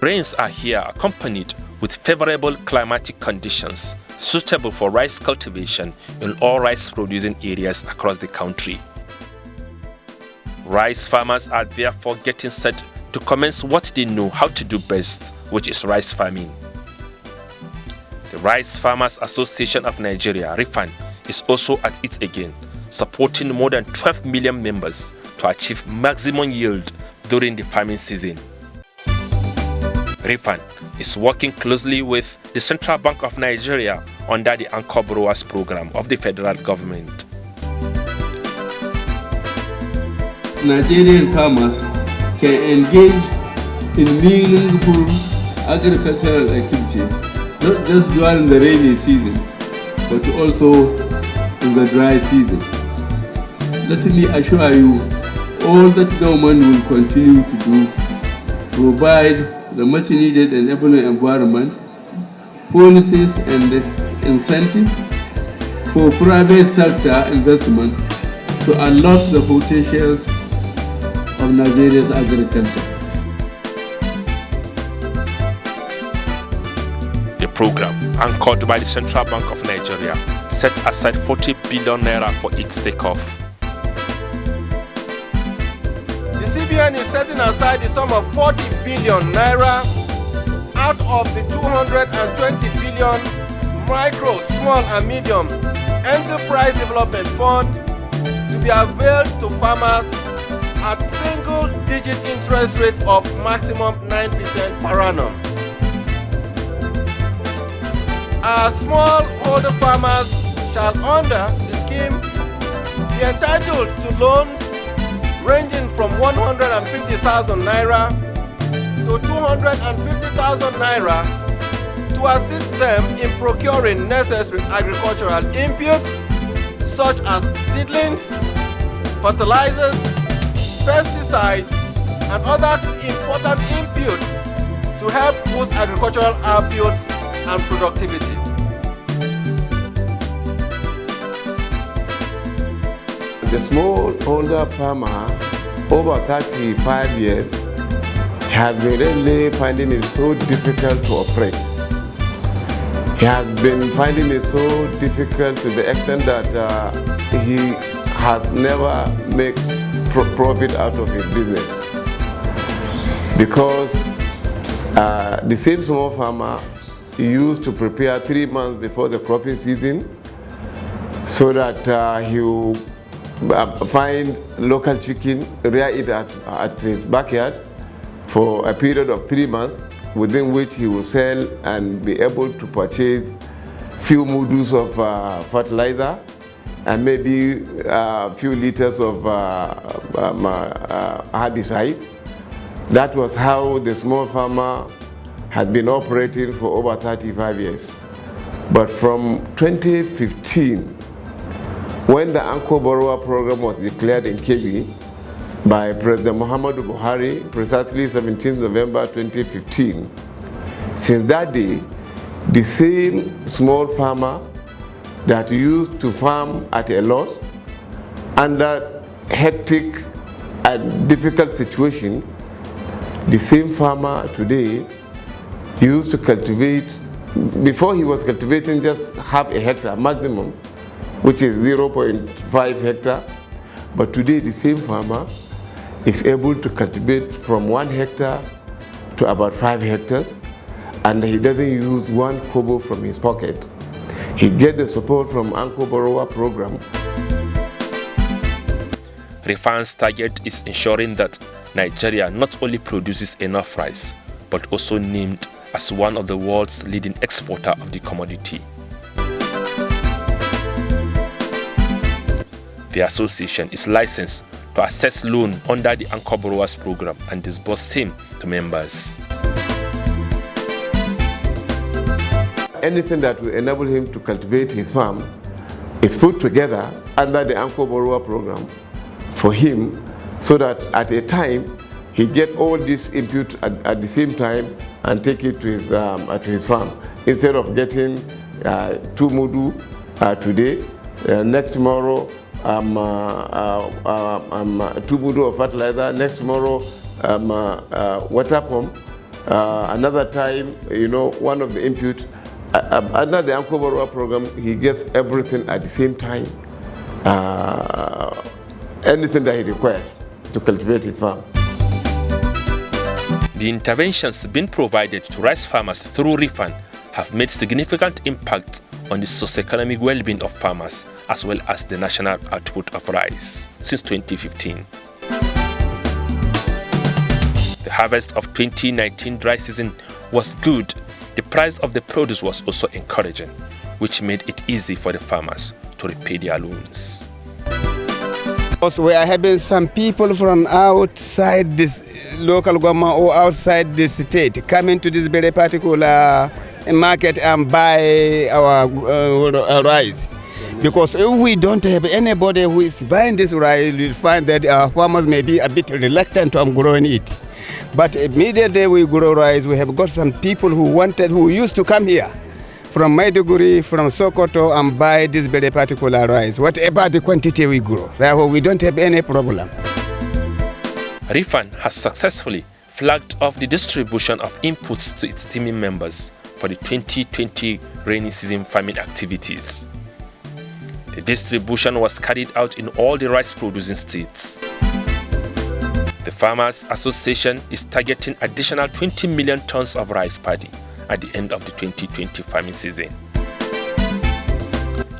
Rains are here accompanied with favorable climatic conditions suitable for rice cultivation in all rice-producing areas across the country. Rice farmers are therefore getting set to commence what they know how to do best, which is rice farming. The Rice Farmers Association of Nigeria, Rifan, is also at it again, supporting more than 12 million members to achieve maximum yield during the farming season. Rifan is working closely with the Central Bank of Nigeria under the Anchor Borrowers Program of the federal government. Nigerian farmers can engage in meaningful agricultural activity, not just during the rainy season, but also in the dry season. Let me assure you, all that government will continue to do, provide the much needed enabling environment, policies and incentives for private sector investment to unlock the potential of Nigeria's agriculture. The program, anchored by the Central Bank of Nigeria, set aside 40 billion naira for its takeoff. The CBN is setting aside the sum of 40 billion naira out of the 220 billion micro, small and medium enterprise development fund to be availed to farmers at single-digit interest rate of maximum 9% per annum. Our smallholder farmers shall, under the scheme, be entitled to loans ranging from 150,000 naira to 250,000 naira to assist them in procuring necessary agricultural inputs such as seedlings, fertilizers, pesticides, and other important inputs to help boost agricultural output and productivity. The smallholder farmer over 35 years has been really finding it so difficult to operate. He has been finding it so difficult to the extent that he has never made profit out of his business. Because the same small farmer used to prepare 3 months before the cropping season so that he will find local chicken, rear it at his backyard for a period of 3 months, within which he will sell and be able to purchase few modules of fertilizer and maybe a few liters of herbicide. That was how the small farmer has been operating for over 35 years. But from 2015, when the Anchor Borrower Program was declared in Kebbi by President Muhammadu Buhari, precisely 17 November 2015, since that day, the same small farmer that used to farm at a loss under hectic and difficult situation, the same farmer today used to cultivate, before he was cultivating just half a hectare maximum, which is 0.5 hectare, but today the same farmer is able to cultivate from 1 hectare to about 5 hectares, and he doesn't use 1 kobo from his pocket. He gets the support from Anchor Borrower Program. Rifan's target is ensuring that Nigeria not only produces enough rice, but also named as one of the world's leading exporter of the commodity. The association is licensed to access loan under the Anchor Borrowers Program and disburse same to members. Anything that will enable him to cultivate his farm is put together under the Anchor Borrower Program for him, so that at a time he get all this input at the same time and take it to his farm, instead of getting 2 mudu today, next tomorrow 2 mudu of fertilizer, next tomorrow water pump, Another time, one of the input, under the Anko Borwa program, he gets everything at the same time, anything that he requires to cultivate his farm. The interventions being provided to rice farmers through Rifan have made significant impact on the socio-economic well-being of farmers as well as the national output of rice since 2015. The harvest of 2019 dry season was good. The price of the produce was also encouraging, which made it easy for the farmers to repay their loans. Also, we are having some people from outside this local government or outside this state coming to this very particular market and buy our rice. Because if we don't have anybody who is buying this rice, we'll find that our farmers may be a bit reluctant on growing it. But immediately we grow rice, we have got some people who used to come here from Maiduguri, from Sokoto, and buy this very particular rice, whatever the quantity we grow. Therefore, we don't have any problem. Rifan has successfully flagged off the distribution of inputs to its team members for the 2020 rainy season farming activities. The distribution was carried out in all the rice-producing states. The Farmers Association is targeting additional 20 million tons of rice paddy at the end of the 2020 farming season.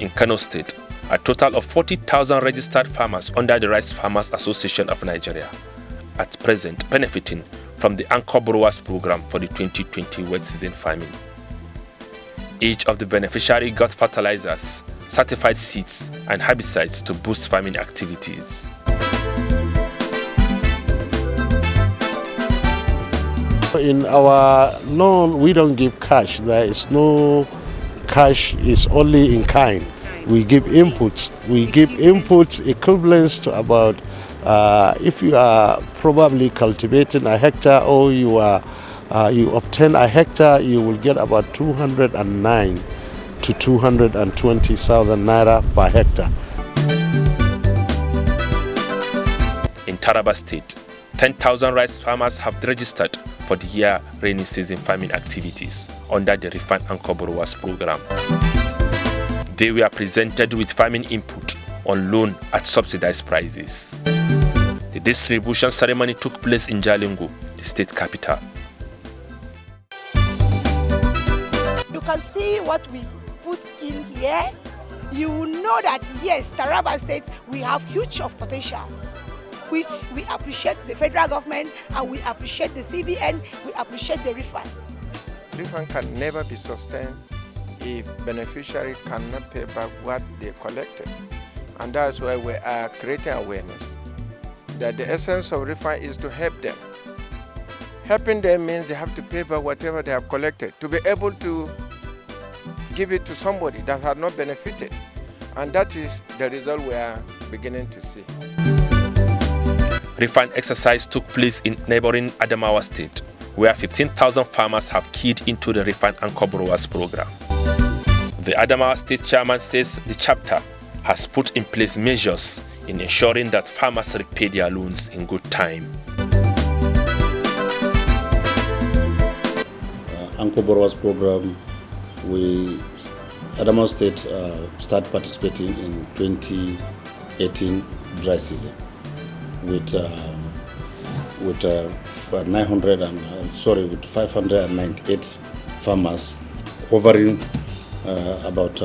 In Kano State, a total of 40,000 registered farmers under the Rice Farmers Association of Nigeria at present benefiting from the Anchor Brewers program for the 2020 wet season farming. Each of the beneficiaries got fertilizers, certified seeds, and herbicides to boost farming activities. In our loan, we don't give cash. There is no cash, it's only in kind. We give inputs. We give inputs equivalents to about, if you are probably cultivating a hectare or you obtain a hectare, you will get about 209 to 220,000 naira per hectare. In Taraba State, 10,000 rice farmers have registered for the year rainy season farming activities under the Rifan Anchor Brewers program. They were presented with farming input on loan at subsidized prices. The distribution ceremony took place in Jalingo, the state capital. You can see what we put in here. You will know that yes, Taraba State, we have huge of potential, which we appreciate the federal government and we appreciate the CBN, we appreciate the Rifan. Rifan can never be sustained if beneficiaries cannot pay back what they collected. And that's why we are creating awareness that the essence of Rifan is to help them. Helping them means they have to pay back whatever they have collected to be able to give it to somebody that had not benefited. And that is the result we are beginning to see. Rifan exercise took place in neighboring Adamawa State, where 15,000 farmers have keyed into the Rifan Anchor Brewers program. The Adamawa State chairman says the chapter has put in place measures in ensuring that farmers repay their loans in good time. Anchor Brewers program, Adamawa State started participating in 2018 dry season with 598 farmers covering about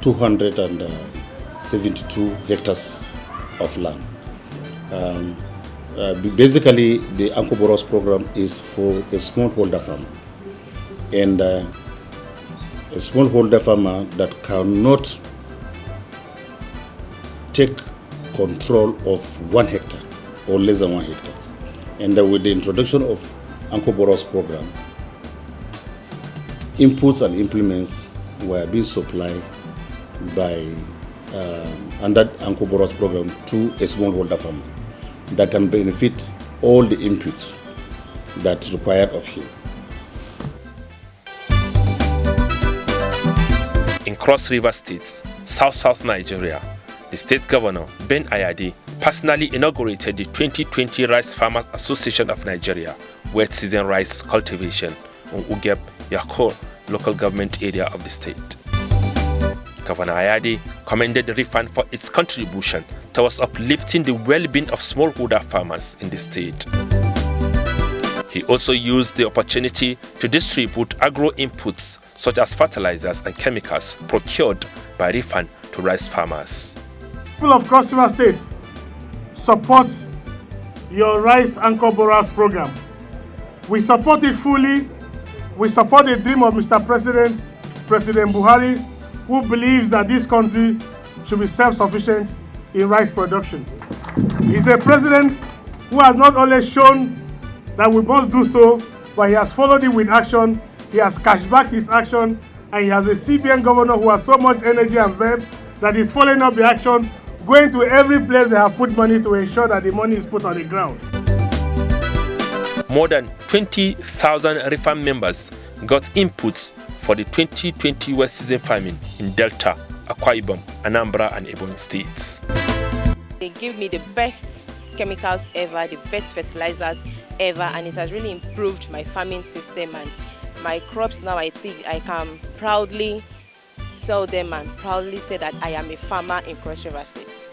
272 hectares of land. Basically, the Anchor Brewers program is for a smallholder farmer, and a smallholder farmer that cannot take control of 1 hectare or less than 1 hectare. And with the introduction of Anchor Brewers program, inputs and implements were being supplied by under Anchor Brewers program to a smallholder farmer that can benefit all the inputs that required of him. In Cross River State, South Nigeria, the state governor, Ben Ayade, personally inaugurated the 2020 Rice Farmers Association of Nigeria wet season rice cultivation on Ugeb Yakor local government area of the state. Governor Ayade commended Rifan for its contribution towards uplifting the well-being of smallholder farmers in the state. He also used the opportunity to distribute agro inputs such as fertilizers and chemicals procured by Rifan to rice farmers. People of Cross River State, support your Rice Anchor Borers program. We support it fully. We support the dream of Mr. President, President Buhari, who believes that this country should be self-sufficient in rice production. He's a president who has not only shown that we must do so, but he has followed it with action. He has cashed back his action, and he has a CBN governor who has so much energy and verve that is following up the action, going to every place they have put money to ensure that the money is put on the ground. More than 20,000 Rifan members got inputs for the 2020 wet season farming in Delta, Akwa Ibom, Anambra and Ebonyi states. They give me the best chemicals ever, the best fertilizers ever, and it has really improved my farming system and my crops. Now I think I can proudly sell them and proudly say that I am a farmer in Cross River State.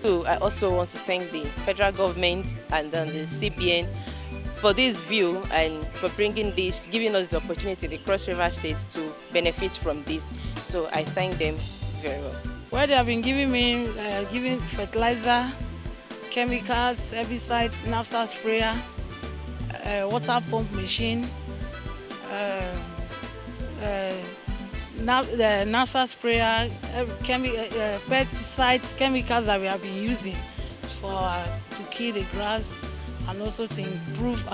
So I also want to thank the federal government and then the CBN for this view and for bringing this, giving us the opportunity, the Cross River State, to benefit from this. So I thank them very well. Well, they have been giving me giving fertilizer, chemicals, herbicides, naphtha sprayer, water pump machine, the naphtha sprayer, pesticides, chemicals that we have been using to kill the grass, and also to improve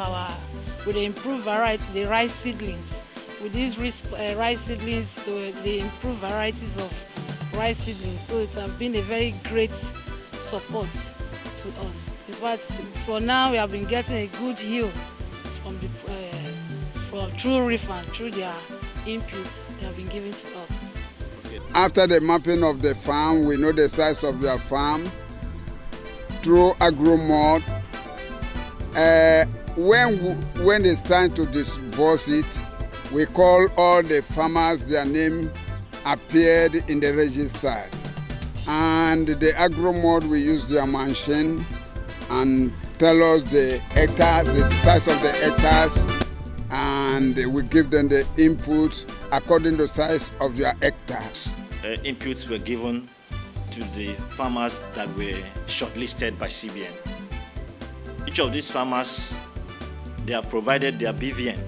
with the improved variety, the rice seedlings. With these rice seedlings, so the improved varieties of rice seedlings. So it has been a very great support to us. In fact, for now we have been getting a good yield from through Rifan, through their inputs they have been giving to us. After the mapping of the farm, we know the size of your farm through agro-mod. When it's time to disburse it, we call all the farmers, their name appeared in the register. And the agro-mod, we use their machine and tell us the hectares, the size of the hectares, and we give them the input according to the size of their hectares. Inputs were given to the farmers that were shortlisted by CBN. Each of these farmers, they have provided their BVN.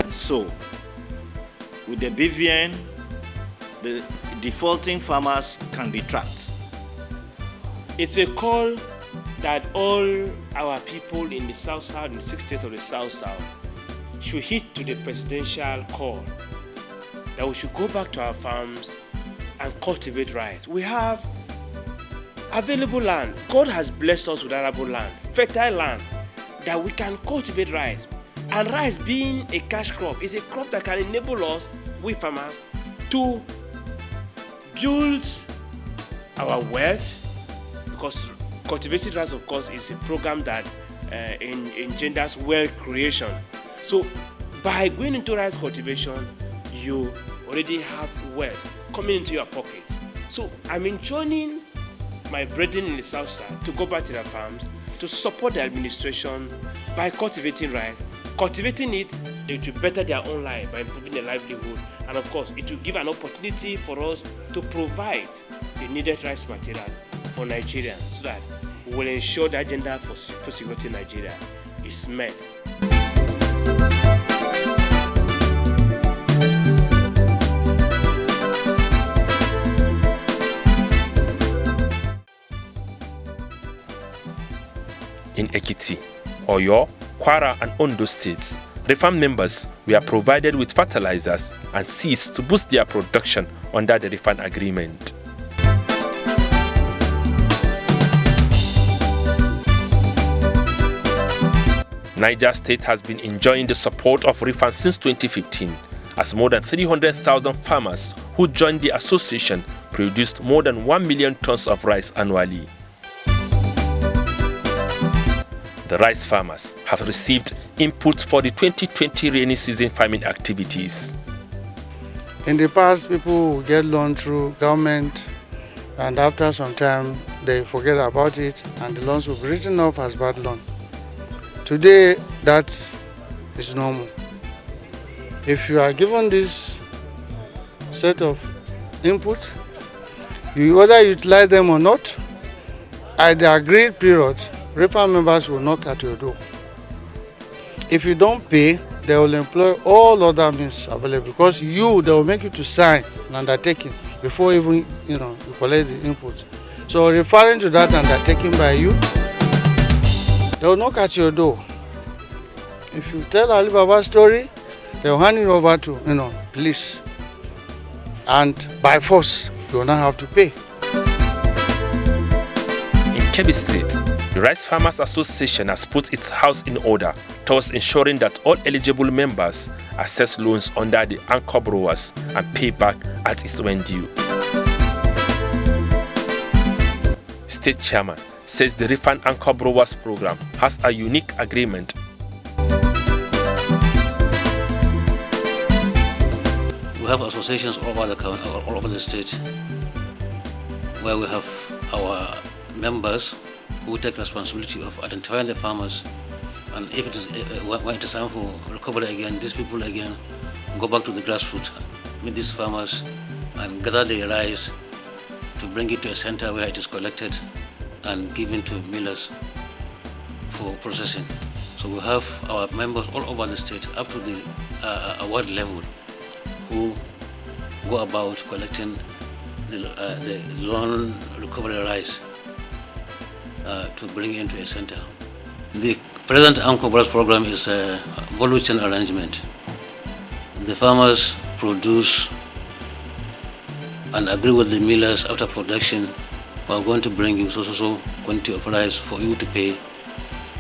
And so, with the BVN, the defaulting farmers can be tracked. It's a call that all our people in the South-South, in the 6 states of the South-South, should heed to the presidential call that we should go back to our farms and cultivate rice. We have available land. God has blessed us with arable land, fertile land, that we can cultivate rice. And rice, being a cash crop, is a crop that can enable us, we farmers, to build our wealth, because cultivated rice, of course, is a program that engenders wealth creation. So by going into rice cultivation, you already have wealth coming into your pocket. So I'm enjoining my brethren in the South Side to go back to their farms, to support the administration by cultivating rice. Cultivating it, they will better their own life by improving their livelihood. And of course, it will give an opportunity for us to provide the needed rice materials for Nigerians, so that we will ensure the agenda for security in Nigeria is met. In Ekiti, Oyo, Kwara and Ondo states, Rifan members were provided with fertilizers and seeds to boost their production under the Rifan agreement. Niger State has been enjoying the support of Rifan since 2015, as more than 300,000 farmers who joined the association produced more than 1 million tons of rice annually. the rice farmers have received input for the 2020 rainy season farming activities. In the past, people would get loan through government, and after some time, they forget about it, and the loans will be written off as bad loan. Today, that is normal. If you are given this set of input, you either utilize them or not. At the agreed period, Rifan members will knock at your door. If you don't pay, they will employ all other means available, because they will make you to sign an undertaking before even you collect the input. So referring to that undertaking by you, they will knock at your door. If you tell Ali Baba's story, they will hand it over to police, and by force you will not have to pay. In Kebbi State, the Rice Farmers Association has put its house in order towards ensuring that all eligible members access loans under the anchor borrowers and pay back at its when due. State Chairman says the Rifan Anchor Borrowers Program has a unique agreement. We have associations all over the state where we have our members who take responsibility of identifying the farmers, and if it is when it is time for recovery again, these people again go back to the grassroots, meet these farmers and gather the rice to bring it to a center where it is collected and given to millers for processing. So we have our members all over the state up to the award level who go about collecting the loan recovery rice to bring into a center. The present Anchor Borrowers program is a volume arrangement. The farmers produce and agree with the millers after production. We are going to bring you so quantity of rice for you to pay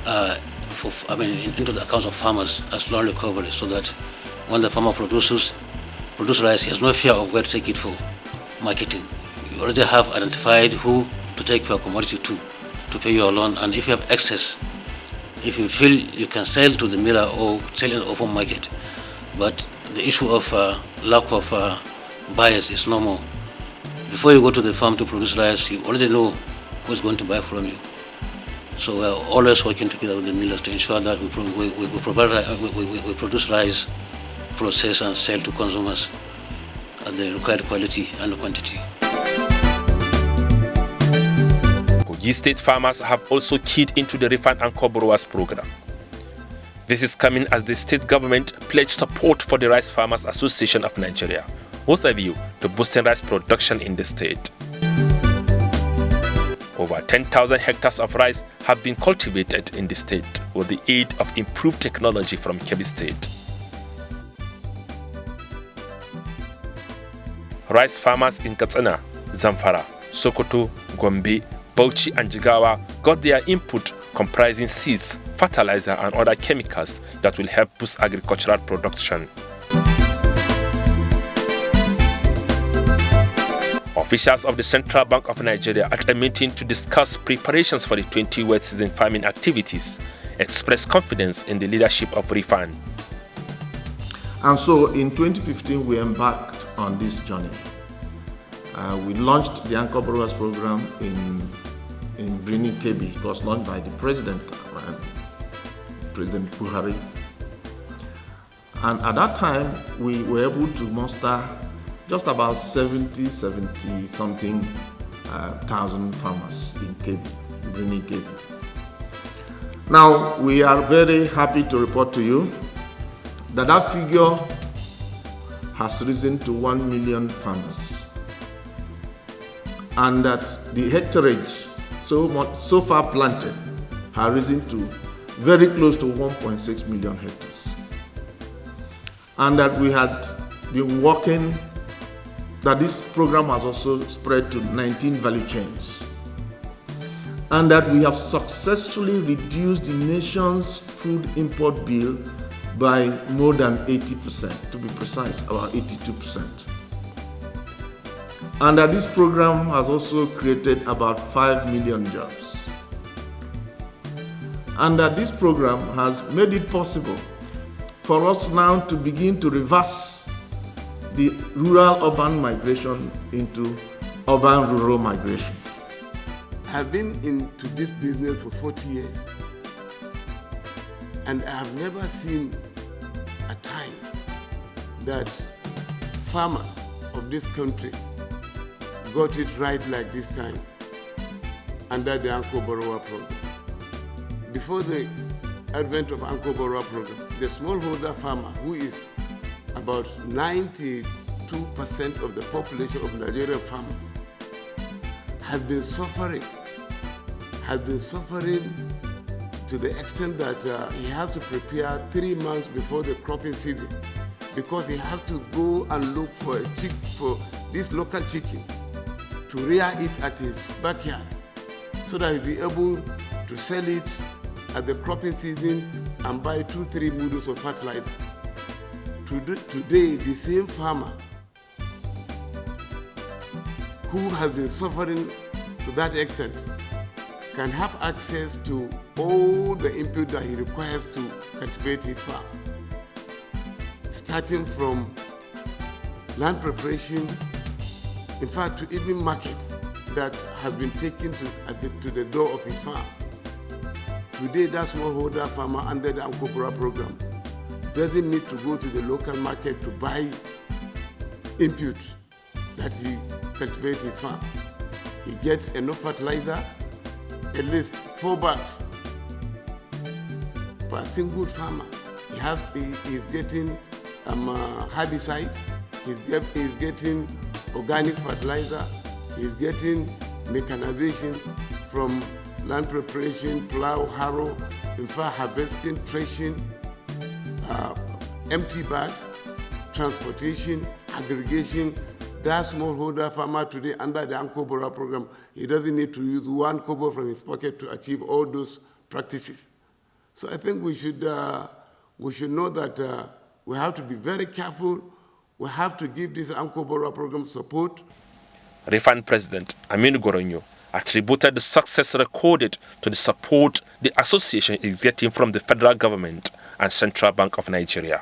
into the accounts of farmers as loan recovery, so that when the farmer produces rice, he has no fear of where to take it for marketing. You already have identified who to take your commodity to pay your loan, and if you have excess, if you feel you can sell to the miller or sell in the open market. But the issue of lack of buyers is no more. Before you go to the farm to produce rice, you already know who's going to buy from you. So we are always working together with the millers to ensure that we produce rice, process and sell to consumers at the required quality and quantity. Kogi State farmers have also keyed into the Rifan Anchor Borrowers program. This is coming as the state government pledged support for the Rice Farmers Association of Nigeria, with a view to boosting rice production in the state. Over 10,000 hectares of rice have been cultivated in the state with the aid of improved technology from Kebbi State. Rice farmers in Katsina, Zamfara, Sokoto, Gombe, Bauchi and Jigawa got their input comprising seeds, fertilizer and other chemicals that will help boost agricultural production. Officials of the Central Bank of Nigeria at a meeting to discuss preparations for the 2020 wet season farming activities expressed confidence in the leadership of Rifan. And so in 2015 we embarked on this journey. We launched the Anchor Borrowers program in Birnin Kebbi. It was launched by the President Buhari. And at that time, we were able to muster just about 70 something thousand farmers in Kebbi, Birnin Kebbi. Now, we are very happy to report to you that that figure has risen to 1 million farmers, and that the hectareage so far planted has risen to very close to 1.6 million hectares, and that we had been working, that this program has also spread to 19 value chains, and that we have successfully reduced the nation's food import bill by more than 80%, to be precise, about 82%. And that this program has also created about 5 million jobs. and that this program has made it possible for us now to begin to reverse the rural-urban migration into urban-rural migration. I've been into this business for 40 years, and I have never seen a time that farmers of this country got it right like this time under the Anko Borrower program. Before the advent of Anko Borrower program, the smallholder farmer, who is about 92% of the population of Nigerian farmers, has been suffering to the extent that he has to prepare 3 months before the cropping season, because he has to go and look for this local chicken to rear it at his backyard, so that he'll be able to sell it at the cropping season and buy 2-3 muddles of fertilizer. Today, the same farmer who has been suffering to that extent can have access to all the input that he requires to cultivate his farm, starting from land preparation, in fact, to even market that has been taken to the door of his farm. Today, that smallholder farmer under the Anko Borrower program doesn't need to go to the local market to buy input that he cultivates his farm. He gets enough fertilizer, at least 4 bags for a single farmer. He's getting herbicide, he's getting organic fertilizer, he's getting mechanization from land preparation, plow, harrow, in fact, harvesting, threshing, empty bags, transportation, aggregation. That smallholder farmer today under the Anko Borrower program, he doesn't need to use 1 kobo from his pocket to achieve all those practices. So I think we should know that we have to be very careful. We have to give this Anko Borrower program support. Rifan President Aminu Goronyo attributed the success recorded to the support the association is getting from the federal government and Central Bank of Nigeria.